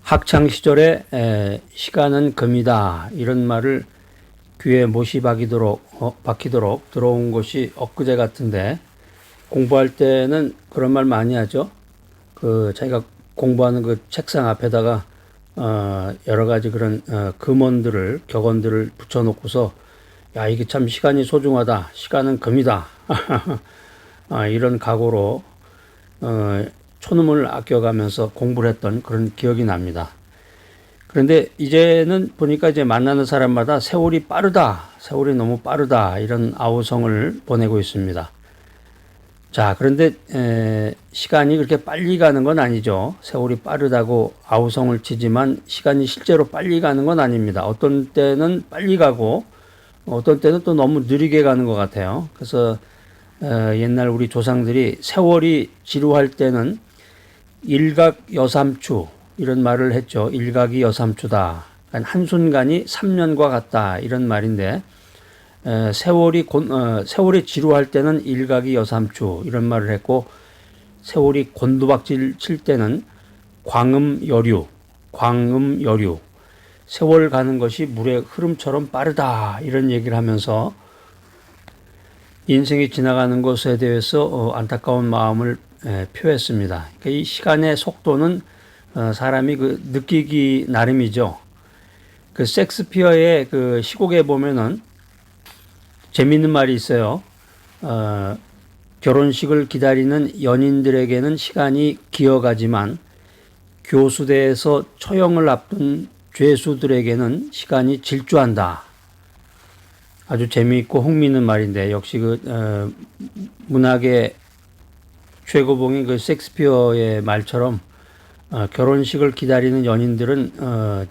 학창 시절에 시간은 금이다 이런 말을 귀에 못이 박히도록 들어온 것이 엊그제 같은데, 공부할 때는 그런 말 많이 하죠. 자기가 공부하는 그 책상 앞에다가 여러 가지 그런 금언들을, 격언들을 붙여놓고서, 야, 이게 참 시간이 소중하다, 시간은 금이다 이런 각오로 초놈을 아껴가면서 공부를 했던 그런 기억이 납니다. 그런데 이제는 보니까 이제 만나는 사람마다 세월이 빠르다, 세월이 너무 빠르다 이런 아우성을 보내고 있습니다. 자, 그런데 시간이 그렇게 빨리 가는 건 아니죠. 세월이 빠르다고 아우성을 치지만 시간이 실제로 빨리 가는 건 아닙니다. 어떤 때는 빨리 가고 어떤 때는 또 너무 느리게 가는 것 같아요. 그래서 옛날 우리 조상들이 세월이 지루할 때는 일각여삼추 이런 말을 했죠. 일각이 여삼추다. 그러니까 한순간이 3년과 같다 이런 말인데, 세월이 지루할 때는 일각이 여삼추 이런 말을 했고, 세월이 곤두박질 칠 때는 광음여류, 세월 가는 것이 물의 흐름처럼 빠르다 이런 얘기를 하면서 인생이 지나가는 것에 대해서 안타까운 마음을 표했습니다. 그러니까 이 시간의 속도는 사람이 느끼기 나름이죠. 그 셰익스피어의 그 시곡에 보면은 재미있는 말이 있어요. 결혼식을 기다리는 연인들에게는 시간이 기어가지만 교수대에서 처형을 앞둔 죄수들에게는 시간이 질주한다. 아주 재미있고 흥미있는 말인데, 역시 문학의 최고봉인 그 셰익스피어의 말처럼 결혼식을 기다리는 연인들은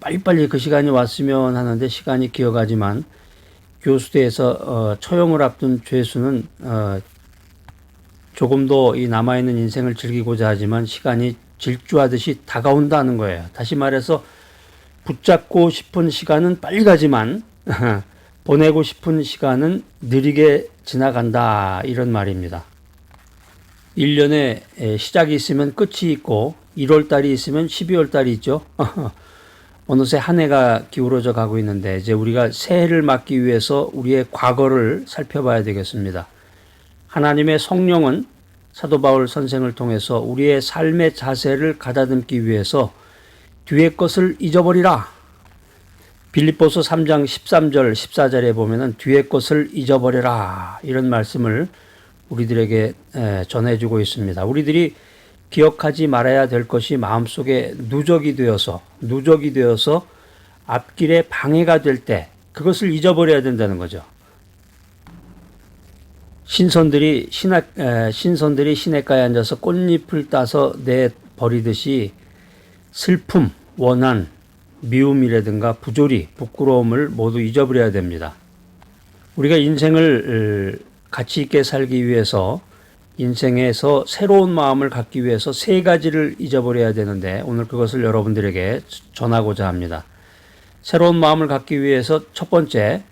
빨리빨리 그 시간이 왔으면 하는데 시간이 기어가지만, 교수대에서 처형을 앞둔 죄수는 조금 더 이 남아있는 인생을 즐기고자 하지만 시간이 질주하듯이 다가온다는 거예요. 다시 말해서 붙잡고 싶은 시간은 빨리 가지만 보내고 싶은 시간은 느리게 지나간다 이런 말입니다. 1년에 시작이 있으면 끝이 있고 1월달이 있으면 12월달이 있죠. 어느새 한 해가 기울어져 가고 있는데, 이제 우리가 새해를 맞기 위해서 우리의 과거를 살펴봐야 되겠습니다. 하나님의 성령은 사도 바울 선생을 통해서 우리의 삶의 자세를 가다듬기 위해서 뒤의 것을 잊어버리라. 빌립보서 3장 13절 14절에 보면은 뒤의 것을 잊어버려라 이런 말씀을 우리들에게 전해주고 있습니다. 우리들이 기억하지 말아야 될 것이 마음속에 누적이 되어서 앞길에 방해가 될 때 그것을 잊어버려야 된다는 거죠. 신선들이 시냇가에 앉아서 꽃잎을 따서 내버리듯이 슬픔, 원한, 미움이라든가 부조리, 부끄러움을 모두 잊어버려야 됩니다. 우리가 인생을 가치 있게 살기 위해서, 인생에서 새로운 마음을 갖기 위해서 세 가지를 잊어버려야 되는데, 오늘 그것을 여러분들에게 전하고자 합니다. 새로운 마음을 갖기 위해서 첫 번째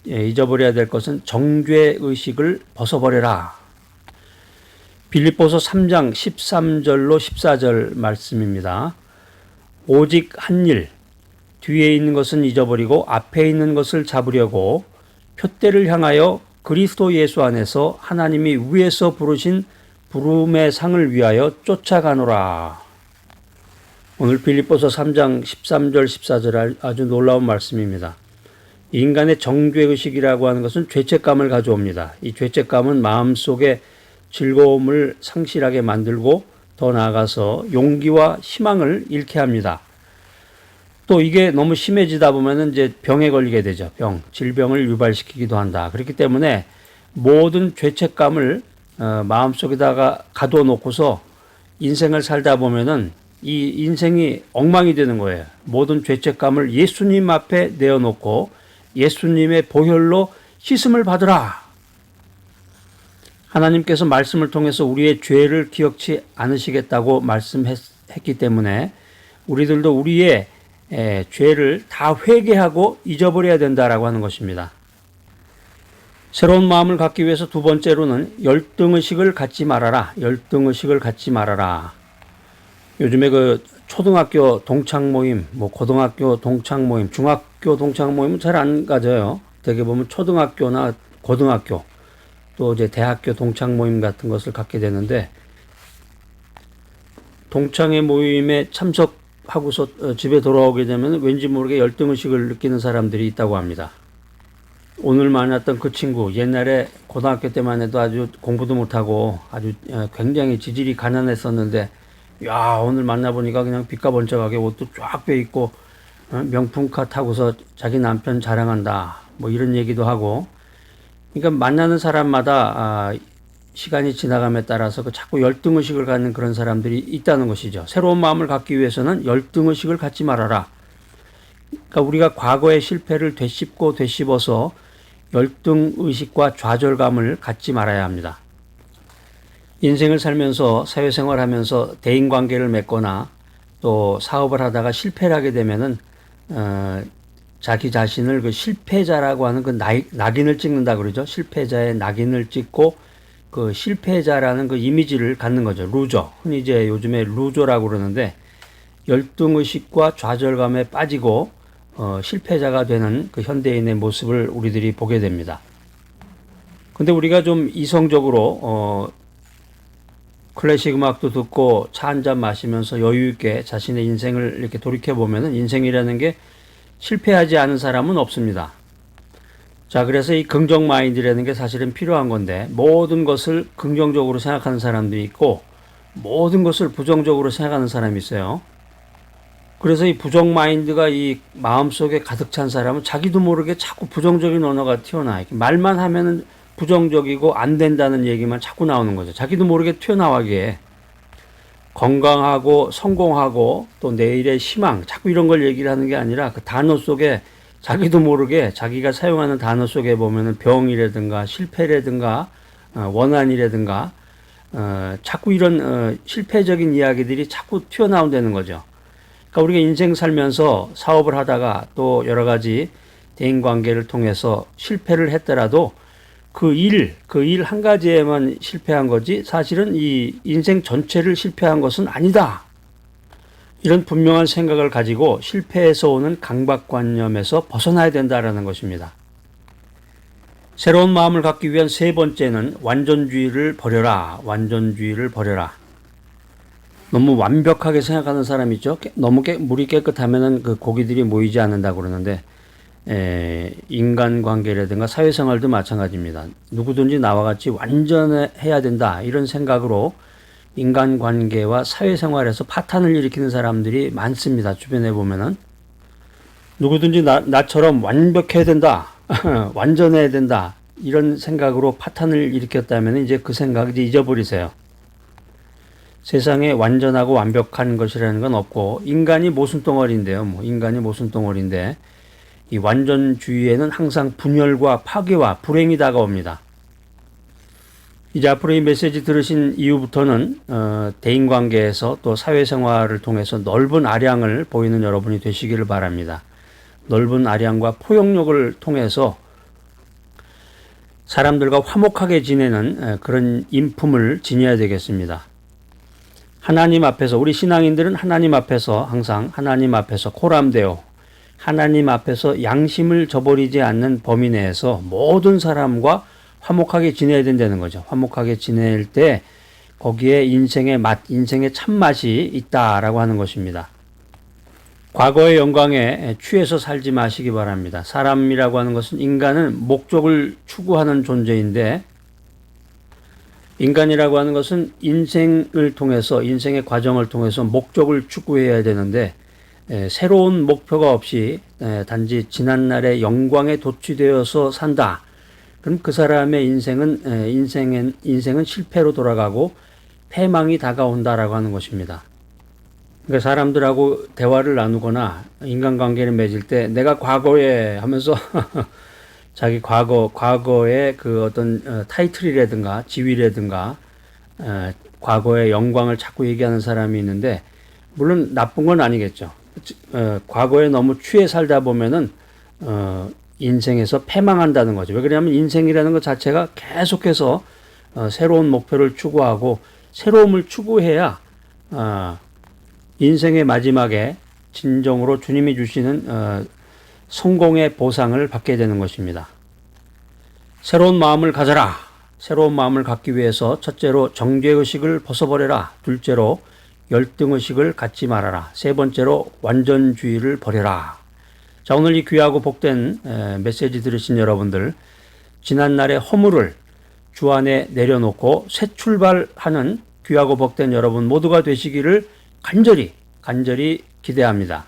잊어버려야 될 것은 정죄의식을 벗어버려라. 빌립보서 3장 13절로 14절 말씀입니다. 오직 한 일, 뒤에 있는 것은 잊어버리고 앞에 있는 것을 잡으려고 표대를 향하여 그리스도 예수 안에서 하나님이 위에서 부르신 부름의 상을 위하여 쫓아가노라. 오늘 빌립보서 3장 13절 14절 아주 놀라운 말씀입니다. 인간의 정죄의식이라고 하는 것은 죄책감을 가져옵니다. 이 죄책감은 마음속에 즐거움을 상실하게 만들고 더 나아가서 용기와 희망을 잃게 합니다. 또 이게 너무 심해지다 보면은 이제 병에 걸리게 되죠. 질병을 유발시키기도 한다. 그렇기 때문에 모든 죄책감을 마음속에다가 가둬놓고서 인생을 살다 보면은 이 인생이 엉망이 되는 거예요. 모든 죄책감을 예수님 앞에 내어놓고 예수님의 보혈로 씻음을 받으라. 하나님께서 말씀을 통해서 우리의 죄를 기억치 않으시겠다고 말씀했기 때문에 우리들도 우리의 죄를 다 회개하고 잊어버려야 된다라고 하는 것입니다. 새로운 마음을 갖기 위해서 두 번째로는 열등의식을 갖지 말아라. 요즘에 초등학교 동창 모임, 뭐 고등학교 동창 모임, 중학교 동창 모임은 잘 안 가져요. 되게 보면 초등학교나 고등학교 또 이제 대학교 동창 모임 같은 것을 갖게 되는데, 동창회 모임에 참석하고서 집에 돌아오게 되면 왠지 모르게 열등의식을 느끼는 사람들이 있다고 합니다. 오늘 만났던 그 친구, 옛날에 고등학교 때만 해도 아주 공부도 못하고 아주 굉장히 지질이 가난했었는데, 야, 오늘 만나보니까 그냥 빛과 번쩍하게 옷도 쫙 빼입고 명품카 타고서 자기 남편 자랑한다, 뭐 이런 얘기도 하고. 그러니까 만나는 사람마다 시간이 지나감에 따라서 그 자꾸 열등의식을 갖는 그런 사람들이 있다는 것이죠. 새로운 마음을 갖기 위해서는 열등의식을 갖지 말아라. 그러니까 우리가 과거의 실패를 되씹고 되씹어서 열등의식과 좌절감을 갖지 말아야 합니다. 인생을 살면서 사회생활하면서 대인관계를 맺거나 또 사업을 하다가 실패를 하게 되면은 자기 자신을 그 실패자라고 하는 그 낙인을 찍는다 그러죠. 실패자의 낙인을 찍고 그 실패자라는 그 이미지를 갖는 거죠. 루저. 흔히 이제 요즘에 루저라고 그러는데, 열등의식과 좌절감에 빠지고 실패자가 되는 그 현대인의 모습을 우리들이 보게 됩니다. 근데 우리가 좀 이성적으로 클래식 음악도 듣고 차 한 잔 마시면서 여유 있게 자신의 인생을 이렇게 돌이켜 보면은, 인생이라는 게 실패하지 않은 사람은 없습니다. 자, 그래서 이 긍정 마인드라는 게 사실은 필요한 건데, 모든 것을 긍정적으로 생각하는 사람도 있고 모든 것을 부정적으로 생각하는 사람이 있어요. 그래서 이 부정 마인드가 이 마음속에 가득 찬 사람은 자기도 모르게 자꾸 부정적인 언어가 튀어나와요. 말만 하면은 부정적이고 안 된다는 얘기만 자꾸 나오는 거죠. 자기도 모르게 튀어나와기에 건강하고 성공하고 또 내일의 희망, 자꾸 이런 걸 얘기를 하는 게 아니라 그 단어 속에 자기도 모르게 자기가 사용하는 단어 속에 보면은 병이라든가 실패라든가 원한이라든가 자꾸 이런 실패적인 이야기들이 자꾸 튀어나온다는 거죠. 그러니까 우리가 인생 살면서 사업을 하다가 또 여러 가지 대인관계를 통해서 실패를 했더라도 그 일 한 가지에만 실패한 거지 사실은 이 인생 전체를 실패한 것은 아니다. 이런 분명한 생각을 가지고 실패에서 오는 강박관념에서 벗어나야 된다라는 것입니다. 새로운 마음을 갖기 위한 세 번째는 완전주의를 버려라. 완전주의를 버려라. 너무 완벽하게 생각하는 사람 있죠. 너무 물이 깨끗하면은 그 고기들이 모이지 않는다고 그러는데, 인간관계라든가 사회생활도 마찬가지입니다. 누구든지 나와 같이 완전해야 된다, 이런 생각으로 인간관계와 사회생활에서 파탄을 일으키는 사람들이 많습니다. 주변에 보면은 누구든지 나처럼 완벽해야 된다, 완전해야 된다, 이런 생각으로 파탄을 일으켰다면 이제 그 생각 이제 잊어버리세요. 세상에 완전하고 완벽한 것이라는 건 없고, 인간이 모순덩어리인데요. 인간이 모순덩어리인데 이 완전주의에는 항상 분열과 파괴와 불행이 다가옵니다. 이제 앞으로 이 메시지 들으신 이후부터는 대인관계에서 또 사회생활을 통해서 넓은 아량을 보이는 여러분이 되시기를 바랍니다. 넓은 아량과 포용력을 통해서 사람들과 화목하게 지내는 그런 인품을 지녀야 되겠습니다. 하나님 앞에서, 우리 신앙인들은 하나님 앞에서 항상 하나님 앞에서 코람데오, 하나님 앞에서 양심을 저버리지 않는 범위 내에서 모든 사람과 화목하게 지내야 된다는 거죠. 화목하게 지낼 때 거기에 인생의 맛, 인생의 참맛이 있다라고 하는 것입니다. 과거의 영광에 취해서 살지 마시기 바랍니다. 사람이라고 하는 것은, 인간은 목적을 추구하는 존재인데, 인간이라고 하는 것은 인생을 통해서, 인생의 과정을 통해서 목적을 추구해야 되는데, 새로운 목표가 없이 단지 지난날의 영광에 도취되어서 산다. 그럼 그 사람의 인생은 실패로 돌아가고 패망이 다가온다라고 하는 것입니다. 그러니까 사람들하고 대화를 나누거나 인간관계를 맺을 때 내가 과거에 하면서 자기 과거의 그 어떤 타이틀이라든가 지위라든가 과거의 영광을 자꾸 얘기하는 사람이 있는데, 물론 나쁜 건 아니겠죠. 과거에 너무 취해 살다 보면은 인생에서 패망한다는 거죠. 왜 그러냐면 인생이라는 것 자체가 계속해서 새로운 목표를 추구하고 새로움을 추구해야 인생의 마지막에 진정으로 주님이 주시는 성공의 보상을 받게 되는 것입니다. 새로운 마음을 가져라. 새로운 마음을 갖기 위해서 첫째로 정죄의식을 벗어버려라. 둘째로 열등의식을 갖지 말아라. 세 번째로 완전주의를 버려라. 자, 오늘 이 귀하고 복된 메시지 들으신 여러분들, 지난날의 허물을 주 안에 내려놓고 새 출발하는 귀하고 복된 여러분 모두가 되시기를 간절히 기대합니다.